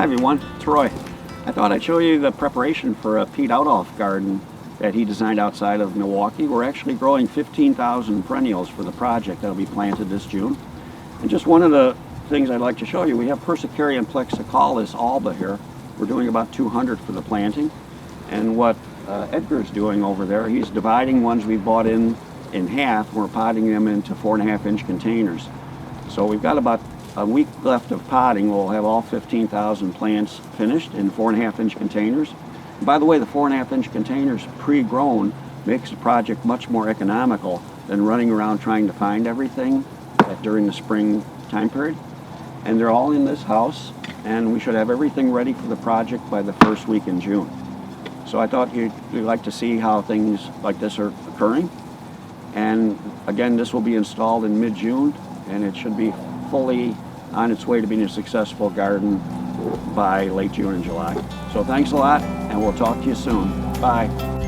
Hi everyone, it's Roy. I thought I'd show you the preparation for a Piet Oudolf garden that he designed outside of Milwaukee. We're actually growing 15,000 perennials for the project that'll be planted this June. And just one of the things I'd like to show you, we have Persicaria amplexicaulis Alba here. We're doing about 200 for the planting. And what Edgar's doing over there, he's dividing ones we bought in half. We're potting them into 4.5-inch containers. So we've got about a week left of potting. We'll have all 15,000 plants finished in 4.5-inch containers. And by the way, the 4.5-inch containers pre-grown makes the project much more economical than running around trying to find everything during the spring time period. And they're all in this house, and we should have everything ready for the project by the first week in June. So I thought you'd like to see how things like this are occurring. And again, this will be installed in mid-June, and it should be fully on its way to being a successful garden by late June and July. So thanks a lot, and we'll talk to you soon. Bye.